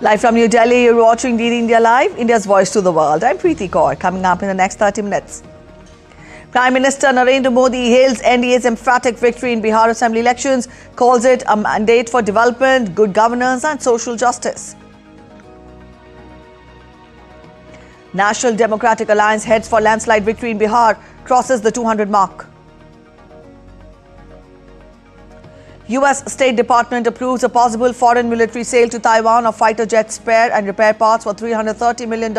Live from New Delhi, you're watching DD India Live, India's voice to the world. I'm Preeti Kaur. Coming up in the next 30 minutes. Prime Minister Narendra Modi hails NDA's emphatic victory in Bihar Assembly elections, calls it a mandate for development, good governance and social justice. National Democratic Alliance heads for landslide victory in Bihar, crosses the 200 mark. U.S. State Department approves a possible foreign military sale to Taiwan of fighter jet spare and repair parts for $330 million.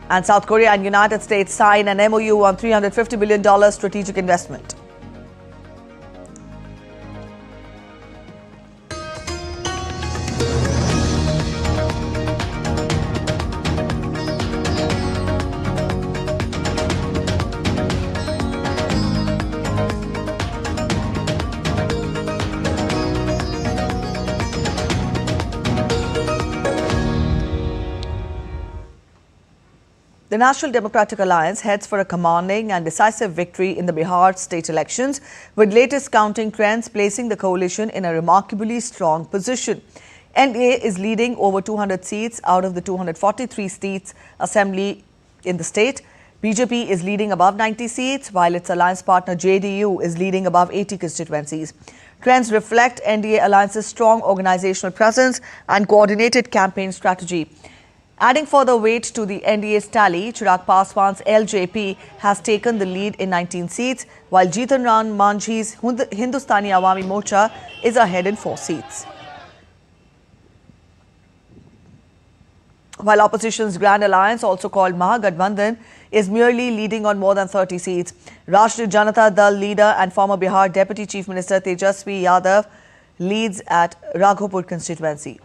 And South Korea and United States sign an MOU on $350 billion strategic investment. The National Democratic Alliance heads for a commanding and decisive victory in the Bihar state elections, with latest counting trends placing the coalition in a remarkably strong position. NDA is leading over 200 seats out of the 243 seats assembly in the state. BJP is leading above 90 seats, while its alliance partner JDU is leading above 80 constituencies. Trends reflect NDA alliance's strong organizational presence and coordinated campaign strategy. Adding further weight to the NDA's tally, Chirag Paswan's LJP has taken the lead in 19 seats, while Jitan Ram Manjhi's Hindustani Awami Morcha is ahead in 4 seats. While opposition's Grand Alliance, also called Mahagathbandhan, is merely leading on more than 30 seats. Rashtriya Janata Dal leader and former Bihar Deputy Chief Minister Tejasvi Yadav leads at Raghopur constituency.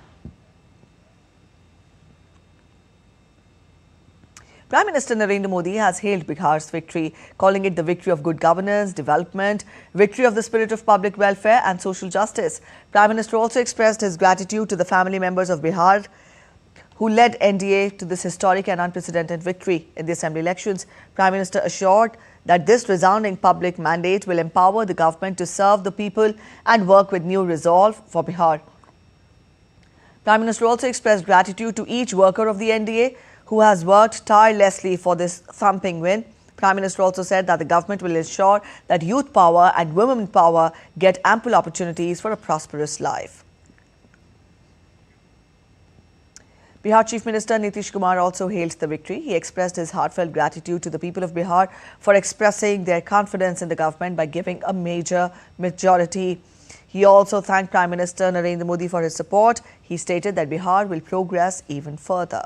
Prime Minister Narendra Modi has hailed Bihar's victory, calling it the victory of good governance, development, victory of the spirit of public welfare and social justice. Prime Minister also expressed his gratitude to the family members of Bihar who led NDA to this historic and unprecedented victory in the assembly elections. Prime Minister assured that this resounding public mandate will empower the government to serve the people and work with new resolve for Bihar. Prime Minister also expressed gratitude to each worker of the NDA who has worked tirelessly for this thumping win. Prime Minister also said that the government will ensure that youth power and women power get ample opportunities for a prosperous life. Bihar Chief Minister Nitish Kumar also hailed the victory. He expressed his heartfelt gratitude to the people of Bihar for expressing their confidence in the government by giving a major majority. He also thanked Prime Minister Narendra Modi for his support. He stated that Bihar will progress even further.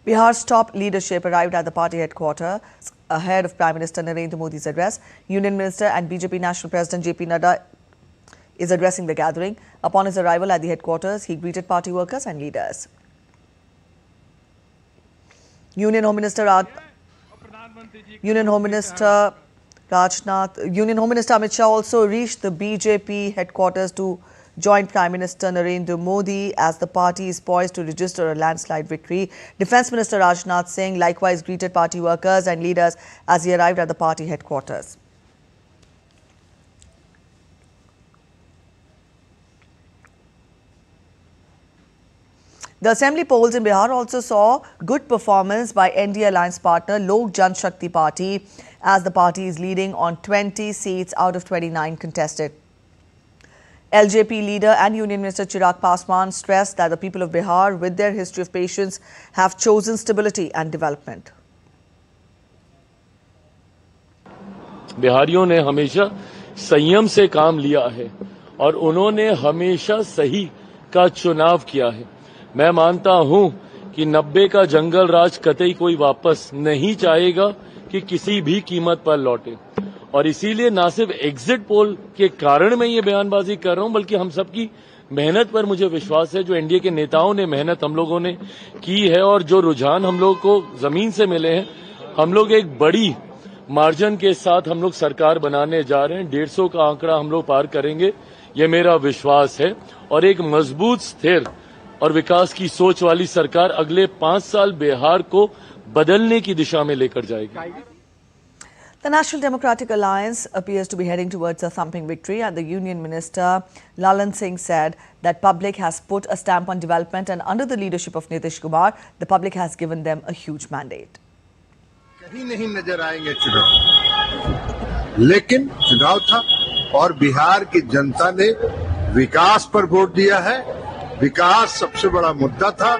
Bihar's top leadership arrived at the party headquarters ahead of Prime Minister Narendra Modi's address. Union Minister and BJP National President JP Nadda is addressing the gathering. Upon his arrival at the headquarters, he greeted party workers and leaders. Union Home Minister Amit Shah also reached the BJP headquarters to join Prime Minister Narendra Modi as the party is poised to register a landslide victory. Defence Minister Rajnath Singh likewise greeted party workers and leaders as he arrived at the party headquarters. The assembly polls in Bihar also saw good performance by NDA alliance partner Lok Jan Shakti Party, as the party is leading on 20 seats out of 29 contested. LJP leader and Union Minister Chirag Paswan stressed that the people of Bihar, with their history of patience, have chosen stability and development. बिहारियों ने हमेशा संयम से काम लिया है और उन्होंने हमेशा सही का चुनाव किया है। मैं मानता हूं कि 90 का जंगल राज कतई कोई वापस नहीं चाहेगा कि किसी भी कीमत पर लौटे, और इसीलिए ना सिर्फ एग्जिट पोल के कारण मैं ये बयानबाजी कर रहा हूं, बल्कि हम सबकी मेहनत पर मुझे विश्वास है। जो एनडीए के नेताओं ने मेहनत हम लोगों ने की है और जो रुझान हम लोग को जमीन से मिले हैं, हम लोग एक बड़ी मार्जिन के साथ हम लोग सरकार बनाने जा रहे हैं। 150 का आंकड़ा हम लोग पार करेंगे, ये मेरा विश्वास है। और एक मजबूत, स्थिर और विकास की सोच वाली सरकार अगले 5 साल बिहार को बदलने की दिशा में लेकर जाएगी। The National Democratic Alliance appears to be heading towards a thumping victory, and the Union Minister Lalan Singh said that public has put a stamp on development, and under the leadership of Nitish Kumar, the public has given them a huge mandate. कहीं नहीं नजर आएंगे चुनाव, लेकिन चुनाव था और बिहार की जनता ने विकास पर वोट दिया है। विकास सबसे बड़ा मुद्दा था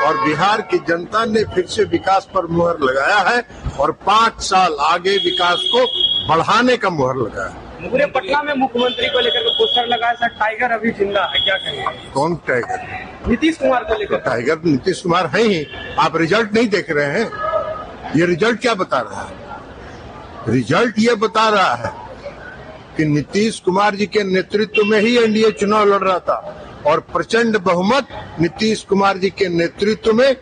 और बिहार की जनता ने फिर से विकास पर मुहर लगाया है और 5 साल आगे विकास को बढ़ाने का मुहर लगाया। पूरे पटना में मुख्यमंत्री को लेकर के पोस्टर लगाया था, टाइगर अभी जिंदा है, क्या कहेंगे? कौन टाइगर? नीतीश कुमार को लेकर। तो टाइगर नीतीश कुमार है ही, आप रिजल्ट नहीं देख रहे हैं। ये रिजल्ट क्या बता रहा है? रिजल्ट ये बता रहा है कि नीतीश कुमार जी के नेतृत्व में ही एनडीए चुनाव लड़ रहा था और प्रचंड बहुमत नीतीश कुमार जी के नेतृत्व में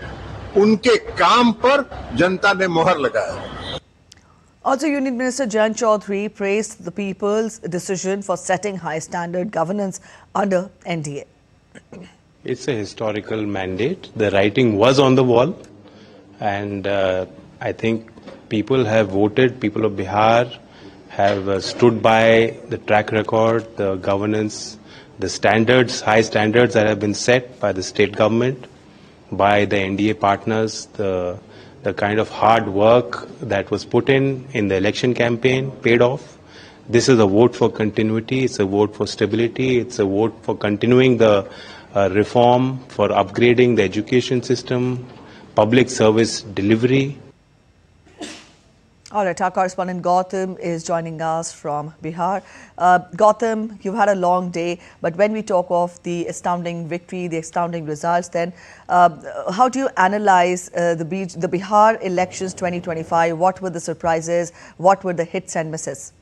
उनके काम पर जनता ने मुहर लगाया। Also, Union Minister Jayant Chaudhary praised the people's decision for setting high standard governance under NDA. It's a historical mandate. The writing was on the wall, and I think people have voted. People of Bihar have stood by the track record, the governance, the standards, high standards that have been set by the state government, by the NDA partners, the kind of hard work that was put in the election campaign paid off. This is a vote for continuity, it's a vote for stability, it's a vote for continuing the reform, for upgrading the education system, public service delivery. All right, our correspondent Gautam is joining us from Bihar. Gautam, you've had a long day, but when we talk of the astounding victory, the astounding results, then how do you analyze the Bihar elections 2025? What were the surprises? What were the hits and misses?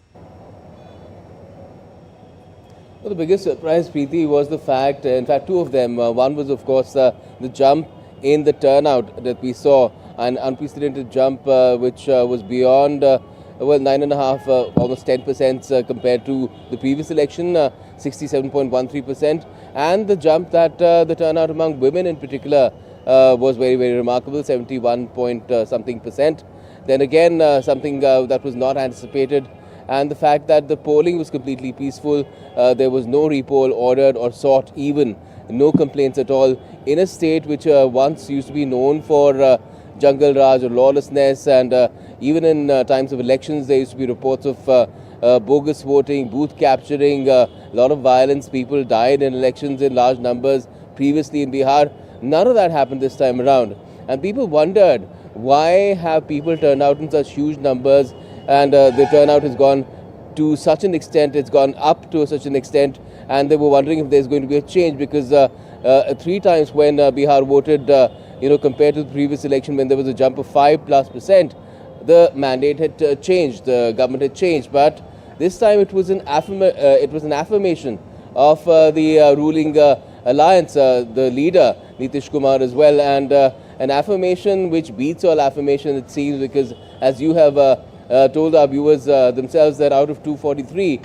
Well, the biggest surprise, Preeti, was the fact, in fact, two of them. One was, of course, the jump in the turnout that we saw. An unprecedented jump which was beyond, 9.5%, almost 10% compared to the previous election, 67.13%. And the jump that the turnout among women in particular was very, very remarkable, 71 point something percent. Then again, something that was not anticipated. And the fact that the polling was completely peaceful, there was no repoll ordered or sought even, no complaints at all, in a state which once used to be known for jungle raj or lawlessness, and even in times of elections there used to be reports of bogus voting, booth capturing, a lot of violence, people died in elections in large numbers previously in Bihar. None of that happened this time around, and people wondered why have people turned out in such huge numbers, and the turnout has gone to such an extent, it's gone up to such an extent, and they were wondering if there's going to be a change, because 3 times when Bihar voted compared to the previous election when there was a jump of 5+%, the mandate had changed, the government had changed. But this time it was an affirmation of the ruling alliance, the leader Nitish Kumar as well, and an affirmation which beats all affirmation, it seems, because as you have told our viewers themselves, that out of 243,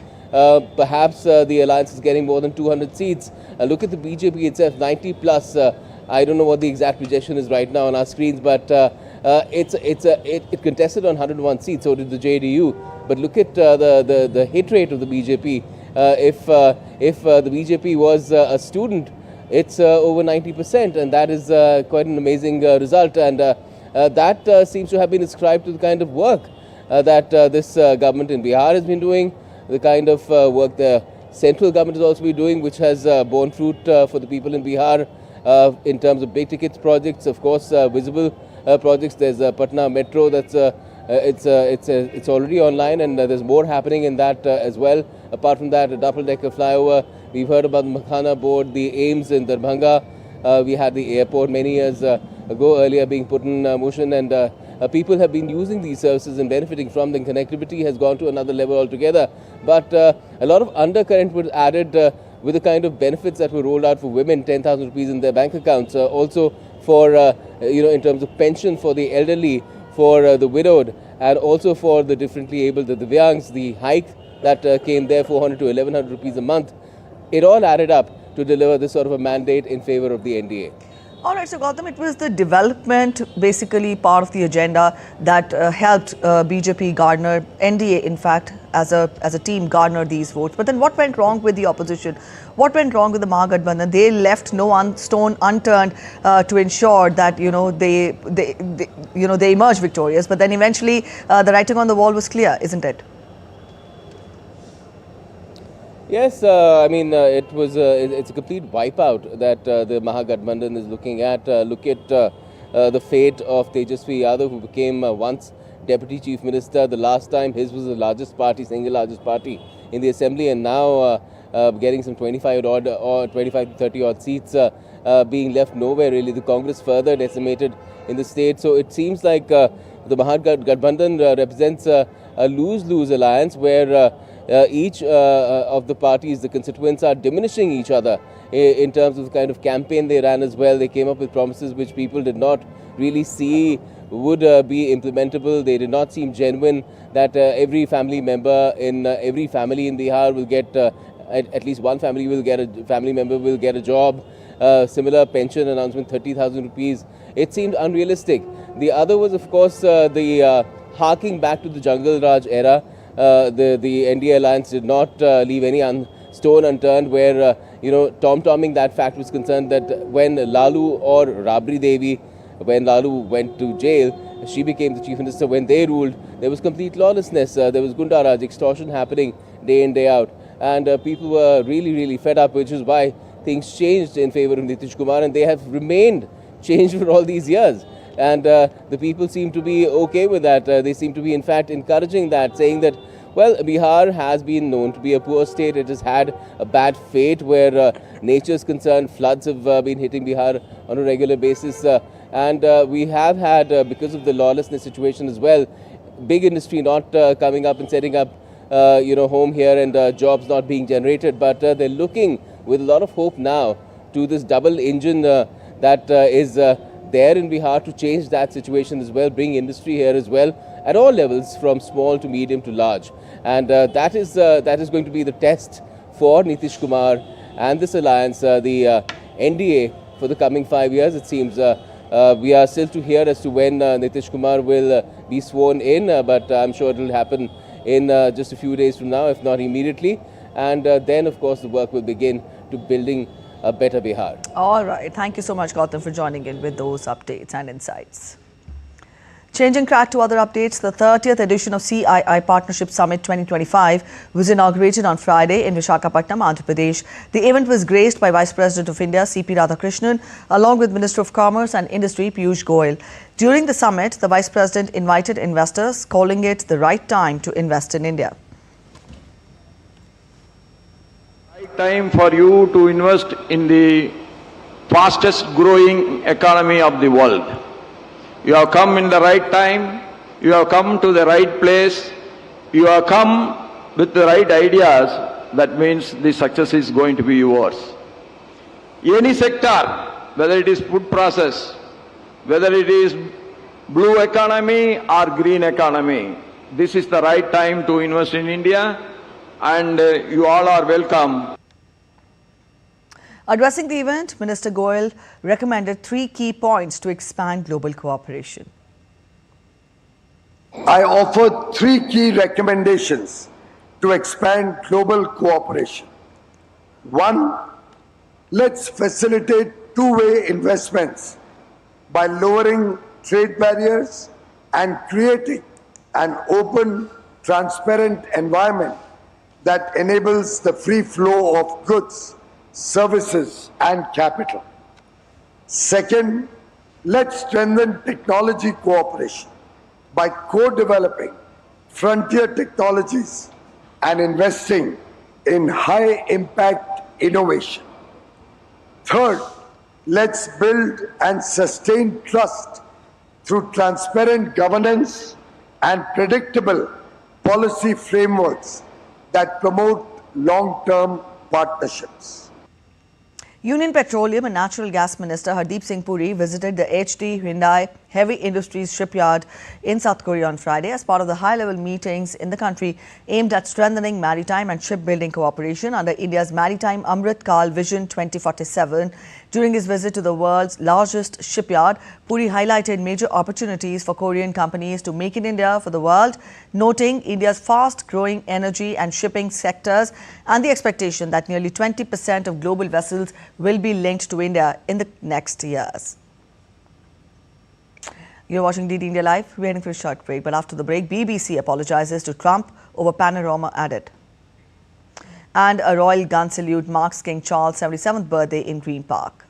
perhaps the alliance is getting more than 200 seats. Look at the BJP itself, 90 plus. I don't know what the exact projection is right now on our screens, but it contested on 101 seats, so did the JDU. But look at the hit rate of the BJP. If the BJP was a student, it's over 90%, and that is quite an amazing result. And that seems to have been ascribed to the kind of work that this government in Bihar has been doing, the kind of work the central government has also been doing, which has borne fruit for the people in Bihar. In terms of big tickets projects, of course, visible projects. There's Patna Metro that's it's already online, and there's more happening in that as well. Apart from that, a double-decker flyover. We've heard about the Makhana board, the AIMS in Darbhanga. We had the airport many years ago earlier being put in motion, and people have been using these services and benefiting from them. Connectivity has gone to another level altogether. But a lot of undercurrent was added with the kind of benefits that were rolled out for women, 10,000 rupees in their bank accounts. Also for, in terms of pension for the elderly, for the widowed, and also for the differently abled, the Divyangs, the hike that came there, 400 to 1,100 rupees a month. It all added up to deliver this sort of a mandate in favor of the NDA. All right, so Gautam, it was the development, basically part of the agenda that helped BJP garner, NDA in fact, as a team garner these votes. But then what went wrong with the opposition? What went wrong with the Mahagathbandhan? They left no stone unturned to ensure that they emerged victorious. But then eventually the writing on the wall was clear, isn't it? Yes, I mean, it's a complete wipeout that the Mahagathbandhan is looking at. Look at the fate of Tejasvi Yadav, who became once Deputy Chief Minister. The last time his was the largest party, single largest party in the assembly, and now getting some 25 to 30 odd seats, being left nowhere really. The Congress further decimated in the state. So it seems like the Mahagathbandhan represents a lose-lose alliance where each of the parties, the constituents, are diminishing each other in terms of the kind of campaign they ran as well. They came up with promises which people did not really see would be implementable. They did not seem genuine, that every family member in every family in Bihar will get, at least one family member will get a job. Similar pension announcement, 30,000 rupees. It seemed unrealistic. The other was, of course, the harking back to the Jungle Raj era. The NDA alliance did not leave any stone unturned where, tom-tomming that fact was concerned, that when Lalu or Rabri Devi, when Lalu went to jail, she became the chief minister. When they ruled, there was complete lawlessness. There was Gunda Raj, extortion happening day in, day out. And people were really, really fed up, which is why things changed in favor of Nitish Kumar, and they have remained changed for all these years. And the people seem to be okay with that. They seem to be, in fact, encouraging that, saying that, well, Bihar has been known to be a poor state. It has had a bad fate where nature is concerned. Floods have been hitting Bihar on a regular basis. And we have had, because of the lawlessness situation as well, big industry not coming up and setting up, home here, and jobs not being generated. But they're looking with a lot of hope now to this double engine that is there in Bihar to change that situation as well, bring industry here as well at all levels, from small to medium to large. And that is going to be the test for Nitish Kumar and this alliance, the NDA, for the coming 5 years. It seems we are still to hear as to when Nitish Kumar will be sworn in, but I'm sure it will happen in just a few days from now, if not immediately. And then, of course, the work will begin to building a better Bihar. All right. Thank you so much, Gautam, for joining in with those updates and insights. Changing track to other updates, the 30th edition of CII Partnership Summit 2025 was inaugurated on Friday in Visakhapatnam, Andhra Pradesh. The event was graced by Vice President of India, C.P. Radhakrishnan, along with Minister of Commerce and Industry, Piyush Goyal. During the summit, the Vice President invited investors, calling it the right time to invest in India. Right time for you to invest in the fastest growing economy of the world. You have come in the right time, you have come to the right place, you have come with the right ideas. That means the success is going to be yours. Any sector, whether it is food process, whether it is blue economy or green economy, this is the right time to invest in India, and you all are welcome. Addressing the event, Minister Goyal recommended 3 key points to expand global cooperation. I offer 3 key recommendations to expand global cooperation. 1, let's facilitate two-way investments by lowering trade barriers and creating an open, transparent environment that enables the free flow of goods, services and capital. Second, let's strengthen technology cooperation by co-developing frontier technologies and investing in high-impact innovation. Third, let's build and sustain trust through transparent governance and predictable policy frameworks that promote long-term partnerships. Union Petroleum and Natural Gas Minister Hardeep Singh Puri visited the HD Hyundai Heavy Industries shipyard in South Korea on Friday as part of the high-level meetings in the country aimed at strengthening maritime and shipbuilding cooperation under India's Maritime Amrit Kal Vision 2047. During his visit to the world's largest shipyard, Puri highlighted major opportunities for Korean companies to make in India for the world, noting India's fast-growing energy and shipping sectors and the expectation that nearly 20% of global vessels will be linked to India in the next years. You're watching DD India Live. We're heading for a short break, but after the break, BBC apologizes to Trump over panorama added. And a royal gun salute marks King Charles' 77th birthday in Green Park.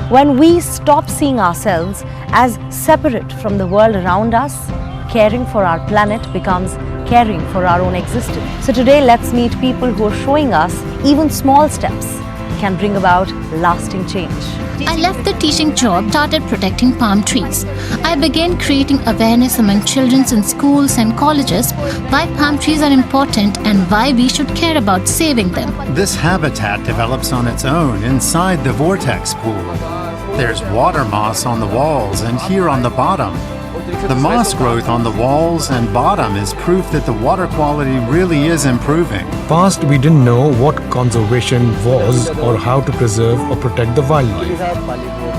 When we stop seeing ourselves as separate from the world around us, caring for our planet becomes caring for our own existence. So today, let's meet people who are showing us even small steps can bring about lasting change. I left the teaching job, started protecting palm trees. I began creating awareness among children in schools and colleges why palm trees are important and why we should care about saving them. This habitat develops on its own inside the vortex pool. There's water moss on the walls and here on the bottom. The moss growth on the walls and bottom is proof that the water quality really is improving. Past, we didn't know what conservation was or how to preserve or protect the wildlife.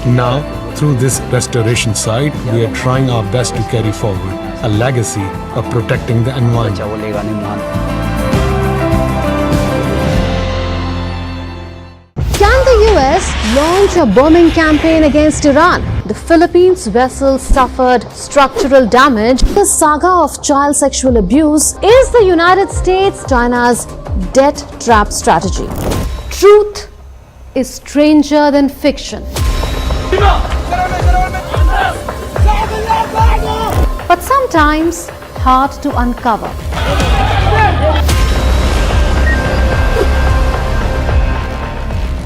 Now, through this restoration site, we are trying our best to carry forward a legacy of protecting the environment. Can the U.S. launch a bombing campaign against Iran? The Philippines vessel suffered structural damage. The saga of child sexual abuse is the United States China's debt trap strategy. Truth is stranger than fiction. But sometimes hard to uncover.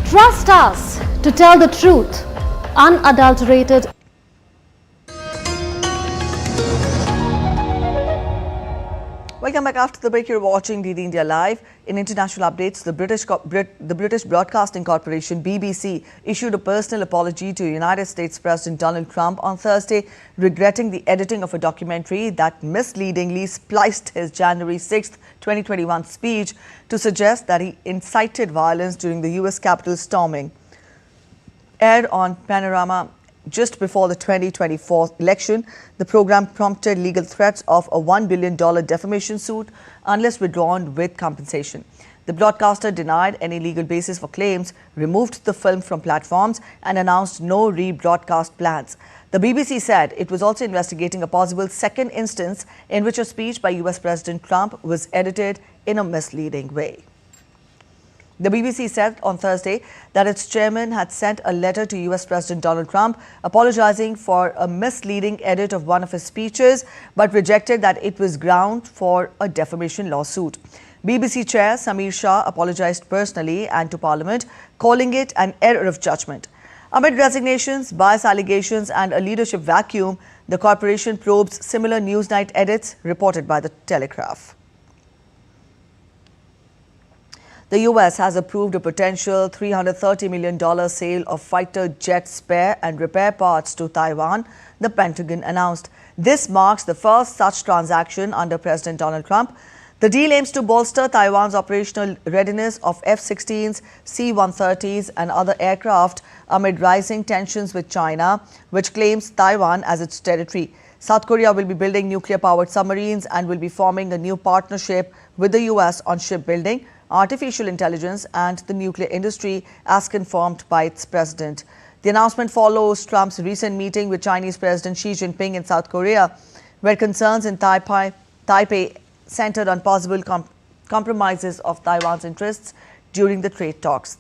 Trust us to tell the truth, unadulterated. Welcome back. After the break, you're watching DD India Live. In international updates, the British Broadcasting Corporation (BBC) issued a personal apology to United States President Donald Trump on Thursday, regretting the editing of a documentary that misleadingly spliced his January 6, 2021 speech to suggest that he incited violence during the U.S. Capitol storming. Aired on Panorama just before the 2024 election, the program prompted legal threats of a $1 billion defamation suit unless withdrawn with compensation. The broadcaster denied any legal basis for claims, removed the film from platforms, and announced no rebroadcast plans. The BBC said it was also investigating a possible second instance in which a speech by US President Trump was edited in a misleading way. The BBC said on Thursday that its chairman had sent a letter to US President Donald Trump apologizing for a misleading edit of one of his speeches, but rejected that it was ground for a defamation lawsuit. BBC Chair Samir Shah apologized personally and to Parliament, calling it an error of judgment. Amid resignations, bias allegations and a leadership vacuum, the corporation probes similar NewsNight edits reported by the Telegraph. The U.S. has approved a potential $330 million sale of fighter jet spare and repair parts to Taiwan, the Pentagon announced. This marks the first such transaction under President Donald Trump. The deal aims to bolster Taiwan's operational readiness of F-16s, C-130s and other aircraft amid rising tensions with China, which claims Taiwan as its territory. South Korea will be building nuclear-powered submarines and will be forming a new partnership with the U.S. on shipbuilding, artificial intelligence and the nuclear industry, as confirmed by its president. The announcement follows Trump's recent meeting with Chinese President Xi Jinping in South Korea, where concerns in Taipei centered on possible compromises of Taiwan's interests during the trade talks.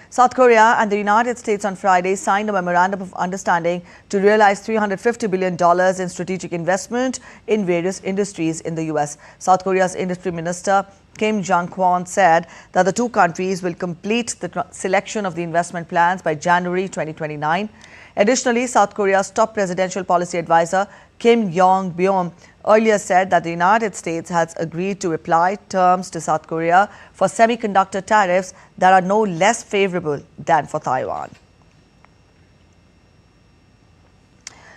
South Korea and the United States on Friday signed a memorandum of understanding to realize $350 billion in strategic investment in various industries in the U.S. South Korea's Industry Minister Kim Jong-kwon said that the two countries will complete the selection of the investment plans by January 2029. Additionally, South Korea's top presidential policy advisor Kim Yong-byom earlier said that the United States has agreed to apply terms to South Korea for semiconductor tariffs that are no less favorable than for Taiwan.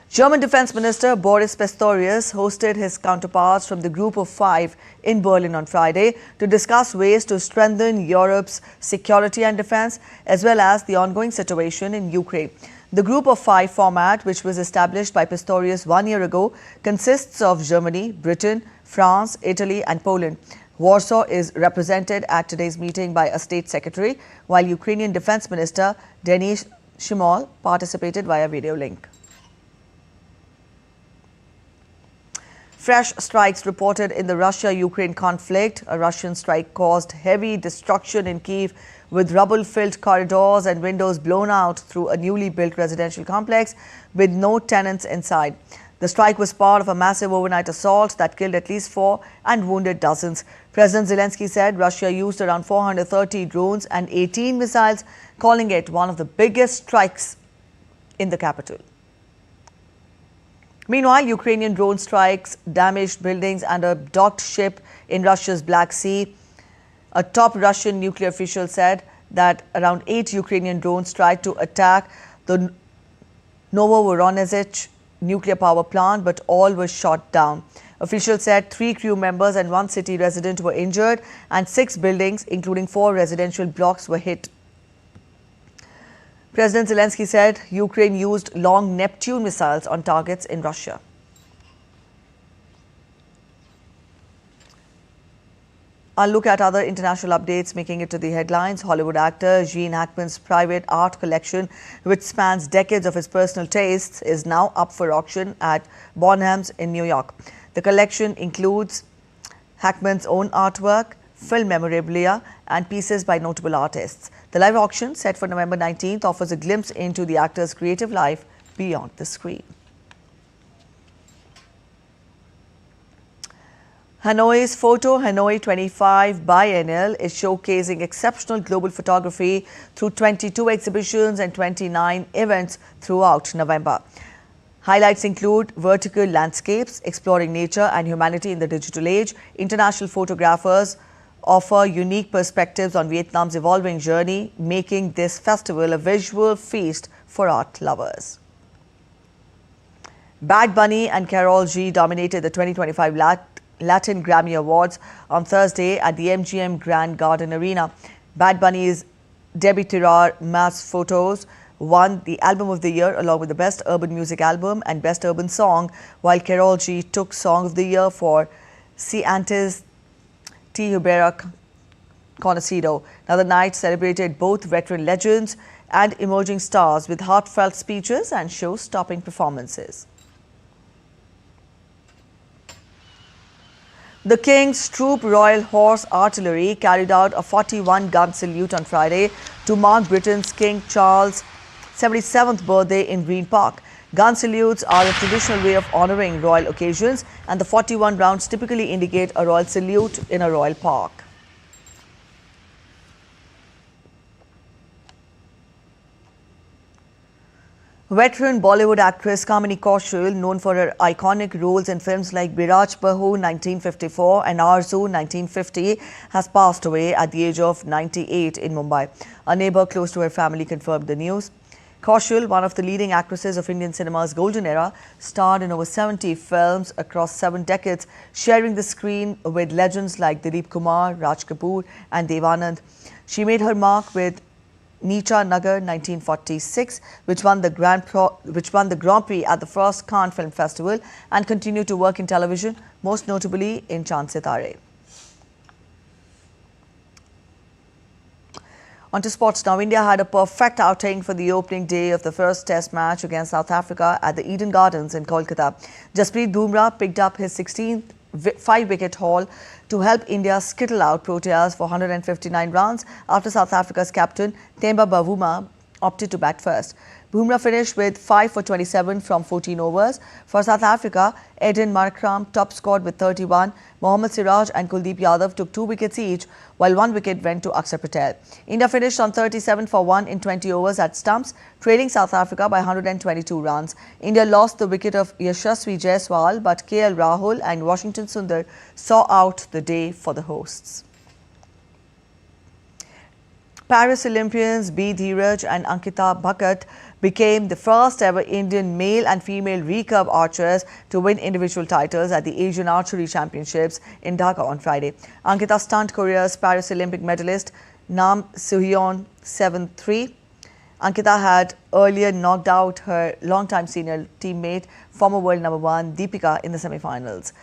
German Defense Minister Boris Pistorius hosted his counterparts from the Group of Five in Berlin on Friday to discuss ways to strengthen Europe's security and defense, as well as the ongoing situation in Ukraine. The Group of Five format, which was established by Pistorius 1 year ago, consists of Germany, Britain, France, Italy and Poland. Warsaw is represented at today's meeting by a state secretary, while Ukrainian Defense Minister Denis Shmyhal participated via video link. Fresh strikes reported in the Russia-Ukraine conflict. A Russian strike caused heavy destruction in Kyiv, with rubble-filled corridors and windows blown out through a newly built residential complex with no tenants inside. The strike was part of a massive overnight assault that killed at least 4 and wounded dozens. President Zelensky said Russia used around 430 drones and 18 missiles, calling it one of the biggest strikes in the capital. Meanwhile, Ukrainian drone strikes damaged buildings and a docked ship in Russia's Black Sea. A top Russian nuclear official said that around 8 Ukrainian drones tried to attack the Novovoronezh nuclear power plant, but all were shot down. Officials said 3 crew members and 1 city resident were injured and 6 buildings, including 4 residential blocks, were hit. President Zelensky said Ukraine used long Neptune missiles on targets in Russia. I'll look at other international updates making it to the headlines. Hollywood actor Gene Hackman's private art collection, which spans decades of his personal tastes, is now up for auction at Bonham's in New York. The collection includes Hackman's own artwork, film memorabilia and pieces by notable artists. The live auction, set for November 19th, offers a glimpse into the actor's creative life beyond the screen. Hanoi's Photo Hanoi 25 Biennial is showcasing exceptional global photography through 22 exhibitions and 29 events throughout November. Highlights include vertical landscapes, exploring nature and humanity in the digital age. International photographers offer unique perspectives on Vietnam's evolving journey, making this festival a visual feast for art lovers. Bad Bunny and Karol G dominated the 2025 Latin Grammy Awards on Thursday at the MGM Grand Garden Arena. Bad Bunny's debut Más Fotos won the Album of the Year along with the Best Urban Music Album and Best Urban Song, while Karol G took Song of the Year for Si Antes Te Hubiera Conocido. Now, the night celebrated both veteran legends and emerging stars with heartfelt speeches and show-stopping performances. The King's Troop Royal Horse Artillery carried out a 41-gun salute on Friday to mark Britain's King Charles' 77th birthday in Green Park. Gun salutes are a traditional way of honouring royal occasions, and the 41 rounds typically indicate a royal salute in a royal park. Veteran Bollywood actress Kamini Kaushal, known for her iconic roles in films like Biraj Bahu 1954 and Arzu 1950, has passed away at the age of 98 in Mumbai. A neighbour close to her family confirmed the news. Kaushal, one of the leading actresses of Indian cinema's golden era, starred in over 70 films across 7 decades, sharing the screen with legends like Dilip Kumar, Raj Kapoor and Dev Anand. She made her mark with Neecha Nagar 1946, which won the Grand Prix at the first Cannes Film Festival, and continued to work in television, most notably in Chand Sitare. On to sports now. India had a perfect outing for the opening day of the first Test match against South Africa at the Eden Gardens in Kolkata. Jasprit Bumrah picked up his 16th 5-wicket haul to help India skittle out Proteas for 159 runs after South Africa's captain Themba Bavuma opted to bat first. Bumrah finished with 5 for 27 from 14 overs. For South Africa, Eden Markram top scored with 31. Mohammad Siraj and Kuldeep Yadav took 2 wickets each, while 1 wicket went to Akshar Patel. India finished on 37 for 1 in 20 overs at stumps, trailing South Africa by 122 runs. India lost the wicket of Yashasvi Jaiswal, but KL Rahul and Washington Sundar saw out the day for the hosts. Paris Olympians B. Dheeraj and Ankita Bhakat became the first ever Indian male and female recurve archers to win individual titles at the Asian Archery Championships in Dhaka on Friday. Ankita stunned Korea's Paris Olympic medalist Nam Soo-hyun 7-3. Ankita had earlier knocked out her longtime senior teammate, former world number 1 Deepika, in the semi-finals.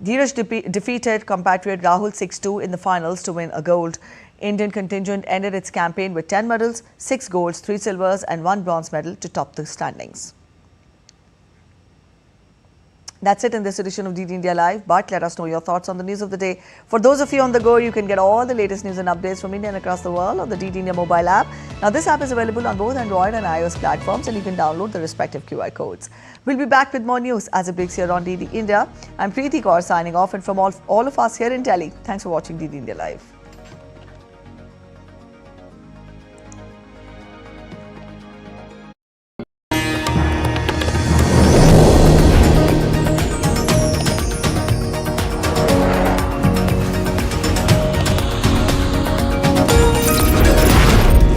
Dheeraj defeated compatriot Rahul 6-2 in the finals to win a gold. Indian contingent ended its campaign with 10 medals, 6 golds, 3 silvers and 1 bronze medal to top the standings. That's it in this edition of DD India Live, but let us know your thoughts on the news of the day. For those of you on the go, you can get all the latest news and updates from India and across the world on the DD India mobile app. Now, this app is available on both Android and iOS platforms, and you can download the respective QR codes. We'll be back with more news as it breaks here on DD India. I'm Preeti Kaur signing off, and from all of us here in Delhi, thanks for watching DD India Live.